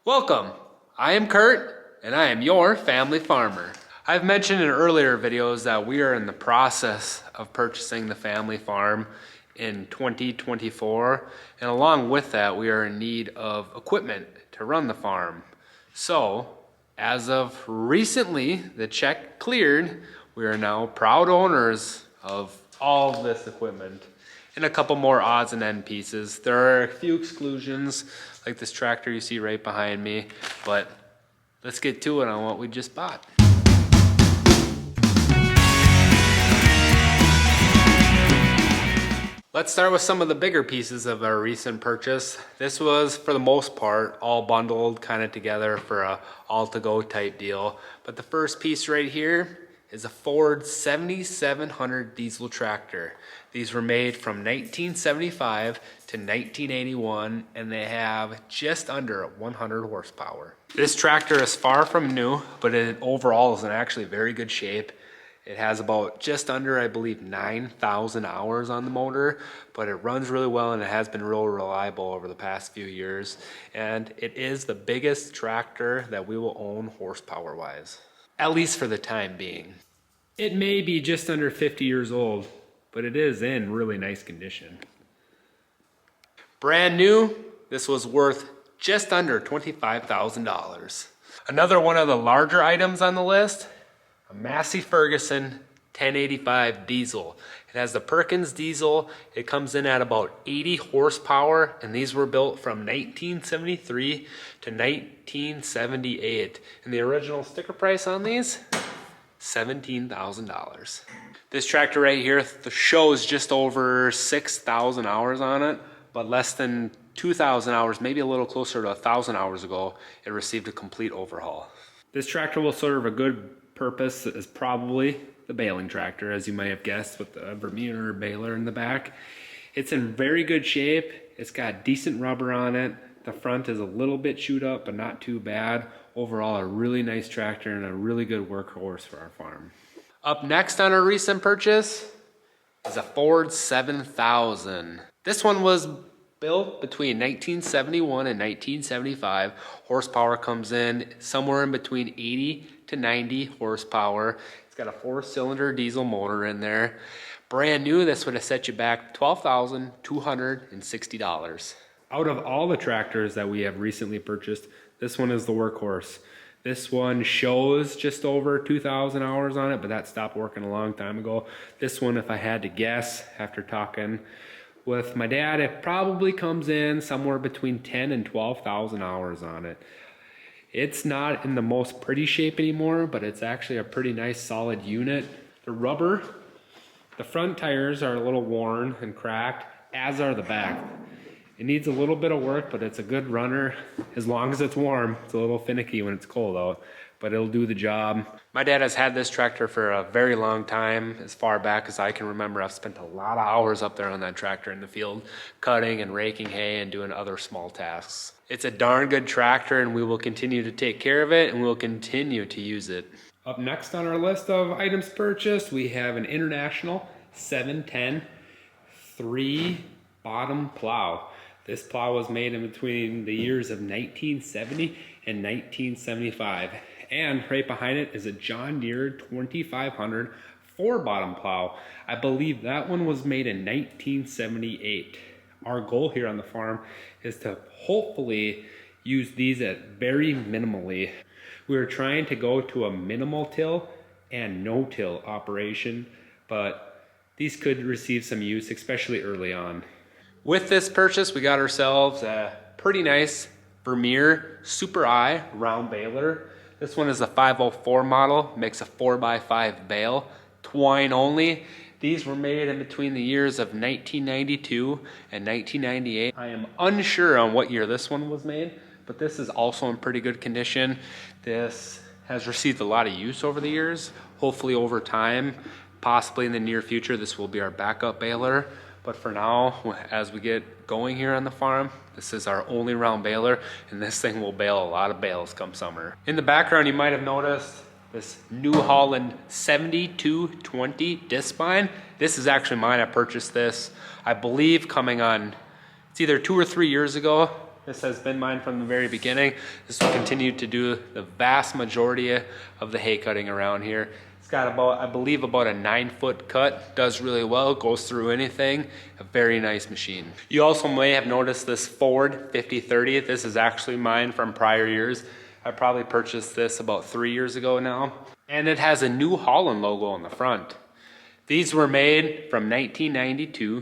Welcome, I am Kurt and I am your family farmer. I've mentioned in earlier videos that we are in the process of purchasing the family farm in 2024, and along with that we are in need of equipment to run the farm. So as of recently the check cleared, we are now proud owners of all of this equipment and a couple more odds and end pieces. There are a few exclusions, like this tractor you see right behind me, but let's get to it on what we just bought. Let's start with some of the bigger pieces of our recent purchase. This was, for the most part, all bundled kind of together for a all-to-go type deal. But the first piece right here is a Ford 7700 diesel tractor. These were made from 1975 to 1981, and they have just under 100 horsepower. This tractor is far from new, but it overall is in actually very good shape. It has about just under, I believe, 9,000 hours on the motor, but it runs really well and it has been real reliable over the past few years. And it is the biggest tractor that we will own horsepower-wise, at least for the time being. It may be just under 50 years old, but it is in really nice condition. Brand new, this was worth just under $25,000. Another one of the larger items on the list, a Massey Ferguson 1085 diesel. It has the Perkins diesel. It comes in at about 80 horsepower, and these were built from 1973 to 1978. And the original sticker price on these, $17,000. This tractor right here shows just over 6,000 hours on it, but less than 2,000 hours, maybe a little closer to 1,000 hours ago, it received a complete overhaul. This tractor will serve a good purpose as probably the baling tractor, as you may have guessed, with the Vermeer baler in the back. It's in very good shape. It's got decent rubber on it. The front is a little bit chewed up, but not too bad. Overall, a really nice tractor and a really good workhorse for our farm. Up next on our recent purchase is a Ford 7000. This one was built between 1971 and 1975. Horsepower comes in somewhere in between 80 to 90 horsepower. It's got a 4-cylinder diesel motor in there. Brand new, this would have set you back $12,260. Out of all the tractors that we have recently purchased, this one is the workhorse. This one shows just over 2,000 hours on it, but that stopped working a long time ago. This one, if I had to guess, after talking with my dad, it probably comes in somewhere between 10 and 12,000 hours on it. It's not in the most pretty shape anymore, but it's actually a pretty nice solid unit. The rubber, the front tires are a little worn and cracked, as are the back. It needs a little bit of work, but it's a good runner as long as it's warm. It's a little finicky when it's cold out, but it'll do the job. My dad has had this tractor for a very long time, as far back as I can remember. I've spent a lot of hours up there on that tractor in the field, cutting and raking hay and doing other small tasks. It's a darn good tractor, and we will continue to take care of it, and we'll continue to use it. Up next on our list of items purchased, we have an International 710 3-bottom plow. This plow was made in between the years of 1970 and 1975. And right behind it is a John Deere 2500 4-bottom plow. I believe that one was made in 1978. Our goal here on the farm is to hopefully use these at very minimally. We're trying to go to a minimal till and no-till operation, but these could receive some use, especially early on. With this purchase, we got ourselves a pretty nice Vermeer Super I round baler. This one is a 504 model, makes a 4x5 bale, twine only. These were made in between the years of 1992 and 1998. I am unsure on what year this one was made, but this is also in pretty good condition. This has received a lot of use over the years. Hopefully over time, possibly in the near future, this will be our backup baler. But for now, as we get going here on the farm, this is our only round baler, and this thing will bale a lot of bales come summer. In the background, you might have noticed this New Holland 7220 disc spine. This is actually mine. I purchased this, I believe, coming on, it's either 2 or 3 years ago. This has been mine from the very beginning. This will continue to do the vast majority of the hay cutting around here. It's got about, I believe, about a 9-foot cut. Does really well, goes through anything. A very nice machine. You also may have noticed this Ford 5030. This is actually mine from prior years. I probably purchased this about 3 years ago now. And it has a New Holland logo on the front. These were made from 1992 to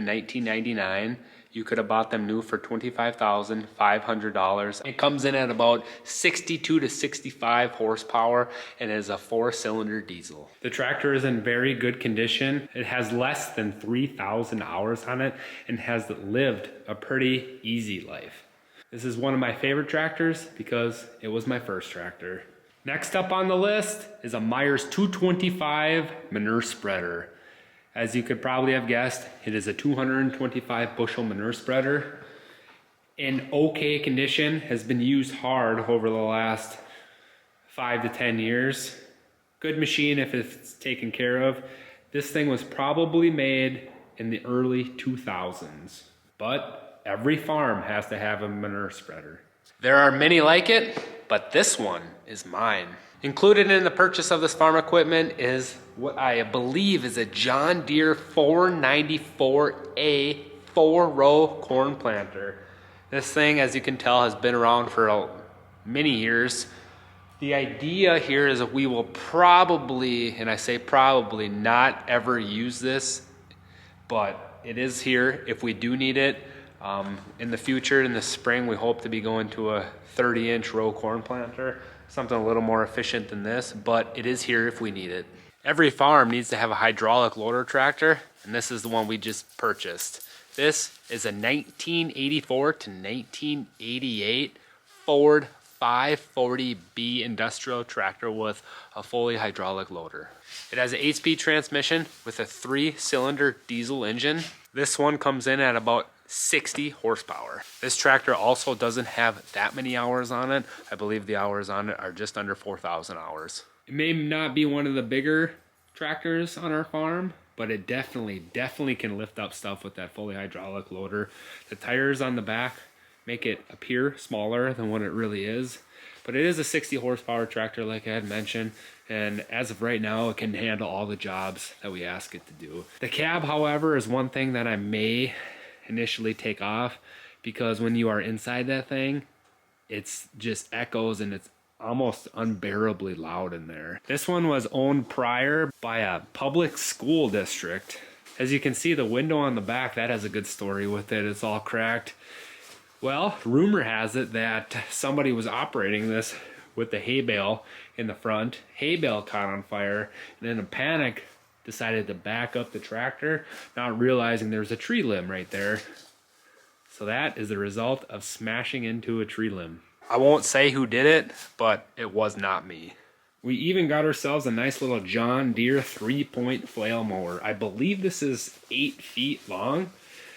1999. You could have bought them new for $25,500. It comes in at about 62 to 65 horsepower and is a 4-cylinder diesel. The tractor is in very good condition. It has less than 3,000 hours on it and has lived a pretty easy life. This is one of my favorite tractors because it was my first tractor. Next up on the list is a Myers 225 manure spreader. As you could probably have guessed, it is a 225 bushel manure spreader. In okay condition, has been used hard over the last 5 to 10 years. Good machine if it's taken care of. This thing was probably made in the early 2000s, but every farm has to have a manure spreader. There are many like it, but this one is mine. Included in the purchase of this farm equipment is what I believe is a John Deere 494A 4-row corn planter. This thing, as you can tell, has been around for many years. The idea here is that we will probably, and I say probably, not ever use this, but it is here if we do need it. In the future, in the spring, we hope to be going to a 30-inch row corn planter. Something a little more efficient than this, but it is here if we need it. Every farm needs to have a hydraulic loader tractor, and this is the one we just purchased. This is a 1984 to 1988 Ford 540B industrial tractor with a fully hydraulic loader. It has an 8-speed transmission with a 3-cylinder diesel engine. This one comes in at about 60 horsepower. This tractor also doesn't have that many hours on it. I believe the hours on it are just under 4,000 hours. It may not be one of the bigger tractors on our farm, but it definitely can lift up stuff with that fully hydraulic loader. The tires on the back make it appear smaller than what it really is, but it is a 60 horsepower tractor like I had mentioned, and as of right now it can handle all the jobs that we ask it to do. The cab, however, is one thing that I may initially take off, because when you are inside that thing, it's just echoes and it's almost unbearably loud in there. This one was owned prior by a public school district. As you can see, the window on the back, that has a good story with it. It's all cracked. Well, rumor has it that somebody was operating this with the hay bale in the front. Hay bale caught on fire, and in a panic decided to back up the tractor, not realizing there's a tree limb right there. So that is the result of smashing into a tree limb. I won't say who did it, but it was not me. We even got ourselves a nice little John Deere 3-point flail mower. I believe this is 8 feet long.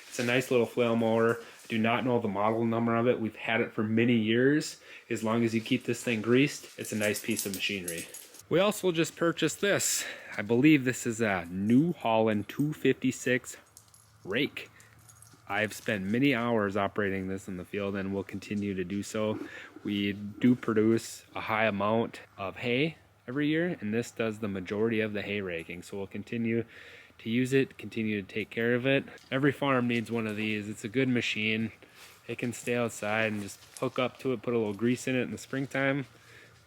It's a nice little flail mower. I do not know the model number of it. We've had it for many years. As long as you keep this thing greased, it's a nice piece of machinery. We also just purchased this. I believe this is a New Holland 256 rake. I've spent many hours operating this in the field and will continue to do so. We do produce a high amount of hay every year, and this does the majority of the hay raking. So we'll continue to use it, continue to take care of it. Every farm needs one of these. It's a good machine. It can stay outside and just hook up to it, put a little grease in it in the springtime,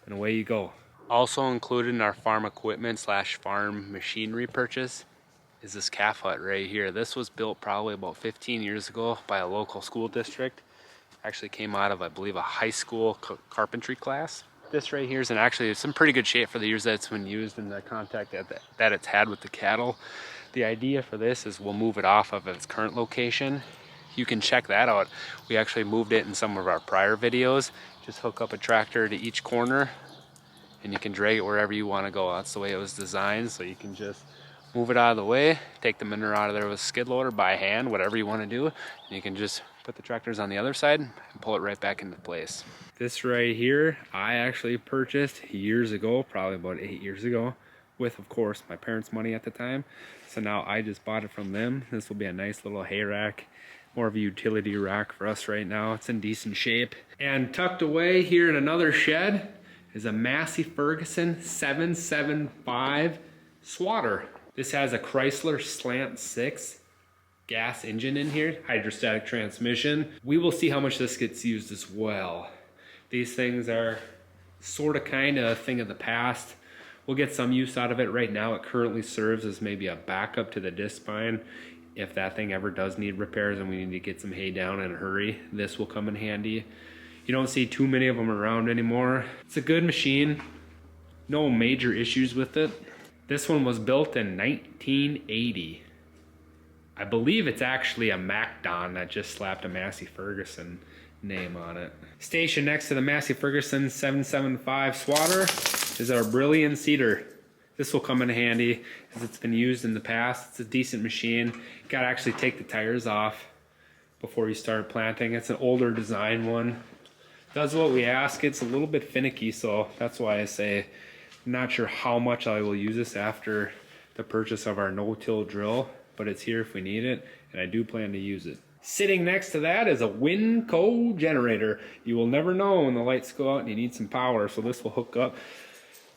and away you go. Also included in our farm equipment / farm machinery purchase is this calf hut right here. This was built probably about 15 years ago by a local school district. Actually came out of, I believe, a high school carpentry class. This right here is actually it's in pretty good shape for the years that it's been used and the contact that it's had with the cattle. The idea for this is we'll move it off of its current location. You can check that out. We actually moved it in some of our prior videos. Just hook up a tractor to each corner and you can drag it wherever you want to go. That's the way it was designed, so you can just move it out of the way, take the manure out of there with a skid loader by hand, whatever you want to do, and you can just put the tractors on the other side and pull it right back into place. This right here, I actually purchased years ago, probably about 8 years ago, with, of course, my parents' money at the time. So now I just bought it from them. This will be a nice little hay rack more of a utility rack for us right now. It's in decent shape. And tucked away here in another shed is a Massey Ferguson 775 swatter. This has a Chrysler Slant 6 gas engine in here, hydrostatic transmission. We will see how much this gets used as well. These things are sort of kind of a thing of the past. We'll get some use out of it. Right now it currently serves as maybe a backup to the disc spine. If that thing ever does need repairs and we need to get some hay down in a hurry, this will come in handy. You don't see too many of them around anymore. It's a good machine. No major issues with it. This one was built in 1980. I believe it's actually a MacDon that just slapped a Massey Ferguson name on it. Stationed next to the Massey Ferguson 775 swatter is our Brillion seeder. This will come in handy as it's been used in the past. It's a decent machine. You gotta actually take the tires off before you start planting. It's an older design one. Does what we ask. It's a little bit finicky, so that's why I say I'm not sure how much I will use this after the purchase of our no-till drill, but it's here if we need it, and I do plan to use it. Sitting next to that is a Winco generator. You will never know when the lights go out and you need some power, so this will hook up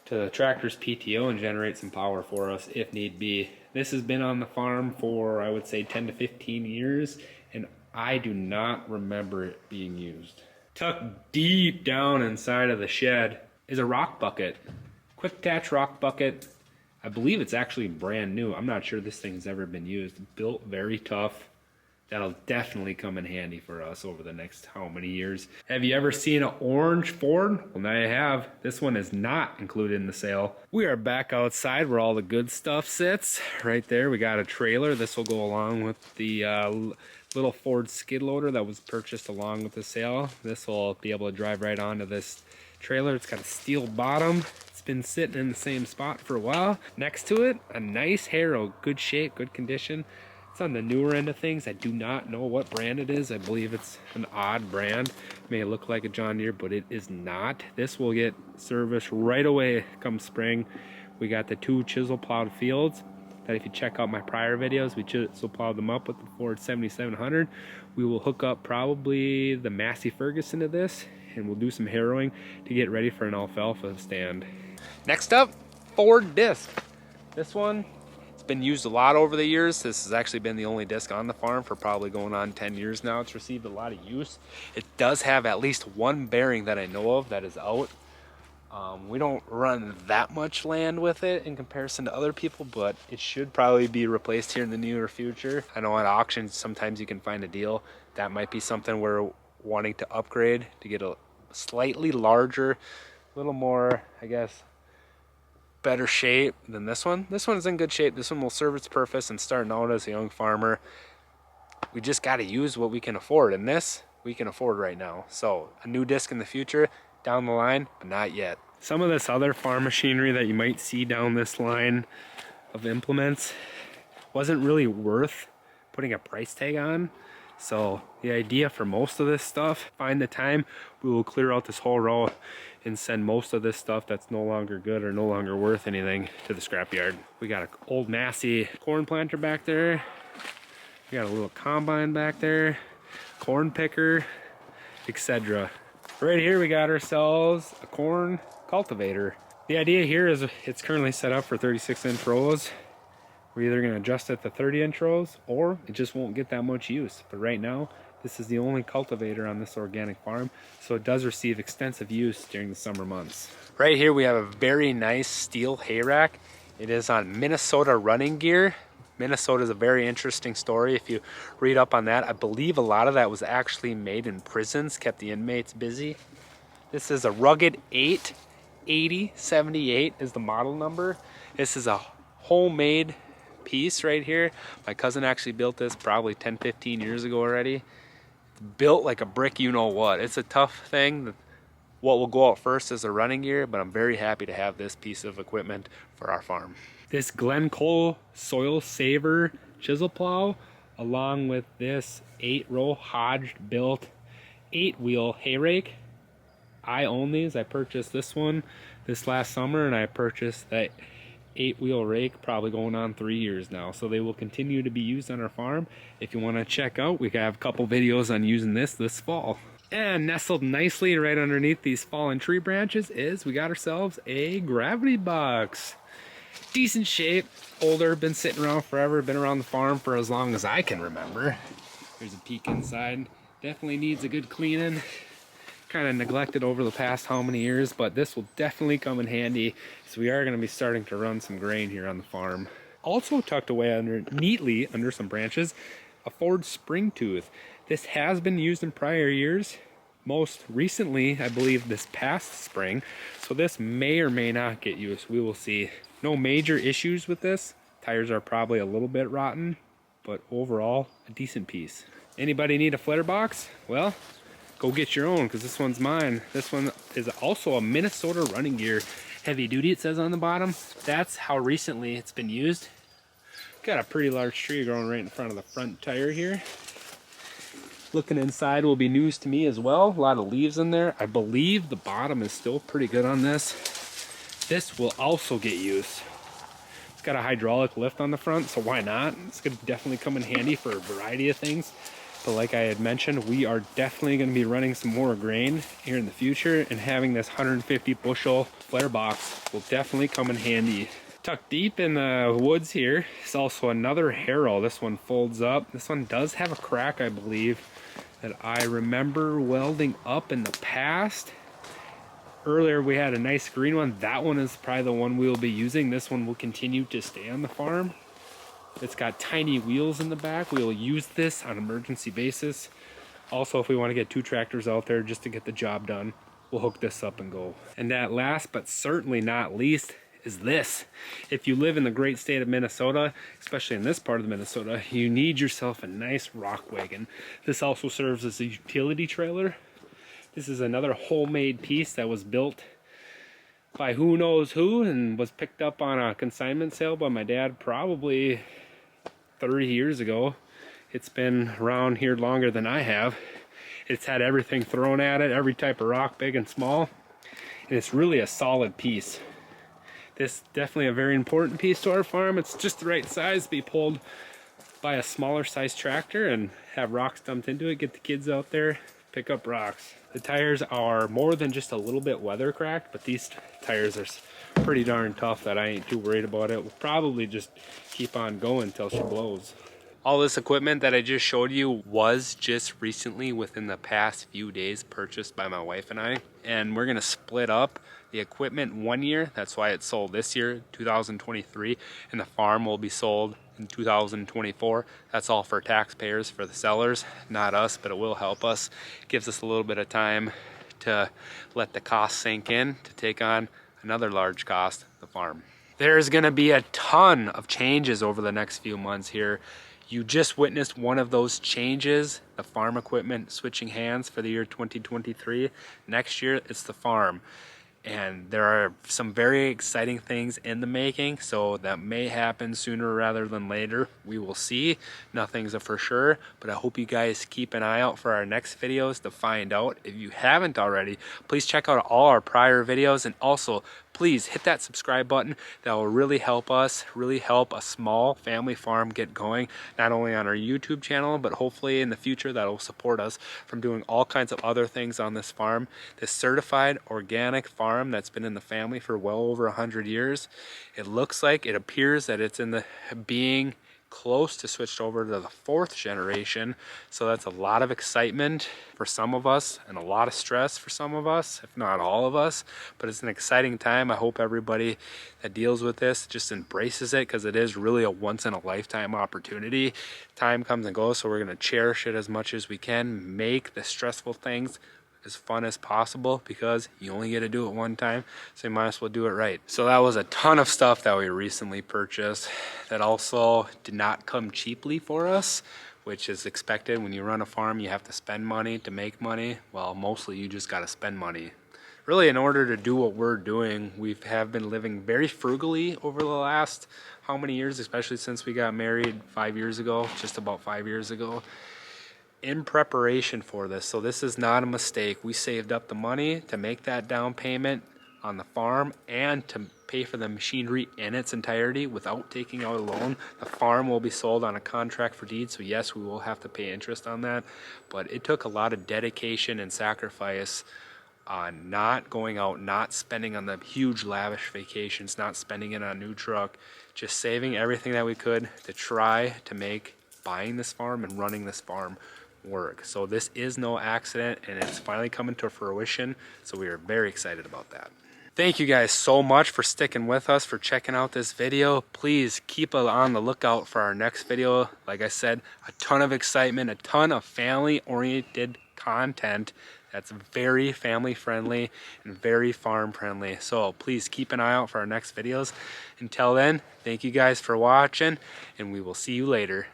to the tractor's PTO and generate some power for us if need be. This has been on the farm for, I would say, 10 to 15 years, and I do not remember it being used. Tucked deep down inside of the shed is a rock bucket. Quick attach rock bucket. I believe it's actually brand new. I'm not sure this thing's ever been used. Built very tough. That'll definitely come in handy for us over the next how many years. Have you ever seen an orange Ford? Well, now you have. This one is not included in the sale. We are back outside where all the good stuff sits. Right there, we got a trailer. This will go along with the little Ford skid loader that was purchased along with the sale. This will be able to drive right onto this trailer. It's got a steel bottom. It's been sitting in the same spot for a while. Next to it, a nice Harrow, good shape, good condition. It's on the newer end of things. I do not know what brand it is. I believe it's an odd brand. It may look like a John Deere, but it is not. This will get serviced right away come spring. We got the 2 chisel plowed fields that if you check out my prior videos, we chisel plowed them up with the Ford 7700. We will hook up probably the Massey Ferguson to this, and we'll do some harrowing to get ready for an alfalfa stand. Next up, Ford disc. This one, it's been used a lot over the years. This has actually been the only disc on the farm for probably going on 10 years now. It's received a lot of use. It does have at least one bearing that I know of that is out. We don't run that much land with it in comparison to other people, but it should probably be replaced here in the near future. I know at auctions sometimes you can find a deal. That might be something we're wanting to upgrade to get a slightly larger, a little more, I guess, better shape than this one. This one is in good shape. This one will serve its purpose, and starting out as a young farmer, we just got to use what we can afford, and this we can afford right now. So a new disc in the future, down the line, but not yet. Some of this other farm machinery that you might see down this line of implements wasn't really worth putting a price tag on. So the idea for most of this stuff, find the time, we will clear out this whole row and send most of this stuff that's no longer good or no longer worth anything to the scrapyard. We got an old Massey corn planter back there. We got a little combine back there, corn picker, etc. Right here we got ourselves a corn cultivator. The idea here is it's currently set up for 36-inch rows. We're either going to adjust it to 30-inch rows, or it just won't get that much use. But right now, this is the only cultivator on this organic farm, so it does receive extensive use during the summer months. Right here we have a very nice steel hay rack. It is on Minnesota running gear. Minnesota is a very interesting story. If you read up on that, I believe a lot of that was actually made in prisons, kept the inmates busy. This is a Rugged 88078 is the model number. This is a homemade piece right here. My cousin actually built this probably 10-15 years ago already. It's built like a brick, you know what. It's a tough thing. What will go out first is a running gear, but I'm very happy to have this piece of equipment for our farm. This Glencoe Soil Saver chisel plow, along with this 8-row Hodge built 8-wheel hay rake. I own these. I purchased this one this last summer, and I purchased that 8-wheel rake, probably going on 3 years now. So they will continue to be used on our farm. If you want to check out, we have a couple videos on using this fall. And nestled nicely right underneath these fallen tree branches is we got ourselves a gravity box. Decent shape, older, been sitting around forever, been around the farm for as long as I can remember. There's a peek inside. Definitely needs a good cleaning. Kind of neglected over the past how many years, but this will definitely come in handy. So we are going to be starting to run some grain here on the farm. Also tucked away neatly under some branches, a Ford spring tooth. This has been used in prior years. Most recently, I believe this past spring. So this may or may not get used. We will see. No major issues with this. Tires are probably a little bit rotten, but overall, a decent piece. Anybody need a flitter box? Well, go get your own, because this one's mine. This one is also a Minnesota Running Gear heavy duty, it says on the bottom. That's how recently it's been used. Got a pretty large tree growing right in front of the front tire here. Looking inside will be news to me as well. A lot of leaves in there. I believe the bottom is still pretty good on this. This will also get used. It's got a hydraulic lift on the front, so why not? It's gonna definitely come in handy for a variety of things. But like I had mentioned, we are definitely gonna be running some more grain here in the future, and having this 150 bushel flare box will definitely come in handy. Tucked deep in the woods here is also another harrow. This one folds up. This one does have a crack, I believe, that I remember welding up in the past. Earlier we had a nice green one. That one is probably the one we will be using. This one will continue to stay on the farm. It's got tiny wheels in the back. We will use this on an emergency basis. Also, if we want to get 2 tractors out there just to get the job done, we'll hook this up and go. And that last but certainly not least is this. If you live in the great state of Minnesota, especially in this part of Minnesota, you need yourself a nice rock wagon. This also serves as a utility trailer. This is another homemade piece that was built by who knows who and was picked up on a consignment sale by my dad probably 30 years ago. It's been around here longer than I have. It's had everything thrown at it, every type of rock, big and small, and it's really a solid piece. This is definitely a very important piece to our farm. It's just the right size to be pulled by a smaller size tractor and have rocks dumped into it, get the kids out there, pick up rocks. The tires are more than just a little bit weather cracked, but these tires are pretty darn tough that I ain't too worried about it. We'll probably just keep on going until she blows. All this equipment that I just showed you was just recently, within the past few days, purchased by my wife and I. And we're gonna split up the equipment 1 year. That's why it's sold this year, 2023, and the farm will be sold in 2024. That's all for taxpayers, for the sellers, not us, but it will help us. It gives us a little bit of time to let the cost sink in, to take on another large cost, the farm. There's gonna be a ton of changes over the next few months here. You just witnessed one of those changes, the farm equipment switching hands for the year 2023. Next year, it's the farm. And there are some very exciting things in the making, so that may happen sooner rather than later. We will see. Nothing's a for sure, but I hope you guys keep an eye out for our next videos to find out. If you haven't already, please check out all our prior videos, and also please hit that subscribe button. That will really help us, really help a small family farm get going, not only on our YouTube channel, but hopefully in the future that will support us from doing all kinds of other things on this farm. This certified organic farm that's been in the family for well over 100 years. It looks like, it appears that it's in the being close to switched over to the 4th generation. So that's a lot of excitement for some of us and a lot of stress for some of us, if not all of us. But it's an exciting time. I hope everybody that deals with this just embraces it, because it is really a once in a lifetime opportunity. Time comes and goes, so we're going to cherish it as much as we can, make the stressful things as fun as possible, because you only get to do it one time, so you might as well do it right. So that was a ton of stuff that we recently purchased that also did not come cheaply for us, which is expected. When you run a farm, you have to spend money to make money. Well, mostly you just got to spend money. Really, in order to do what we're doing, we have been living very frugally over the last how many years, especially since we got married 5 years ago, just about 5 years ago, in preparation for this. So this is not a mistake. We saved up the money to make that down payment on the farm and to pay for the machinery in its entirety without taking out a loan. The farm will be sold on a contract for deed, so yes, we will have to pay interest on that, but it took a lot of dedication and sacrifice on not going out, not spending on the huge lavish vacations, not spending it on a new truck, just saving everything that we could to try to make buying this farm and running this farm work. So this is no accident, and it's finally coming to fruition, so we are very excited about that. Thank you guys so much for sticking with us, for checking out this video. Please keep on the lookout for our next video. Like I said, a ton of excitement, a ton of family-oriented content that's very family friendly and very farm friendly. So please keep an eye out for our next videos. Until then, thank you guys for watching, and we will see you later.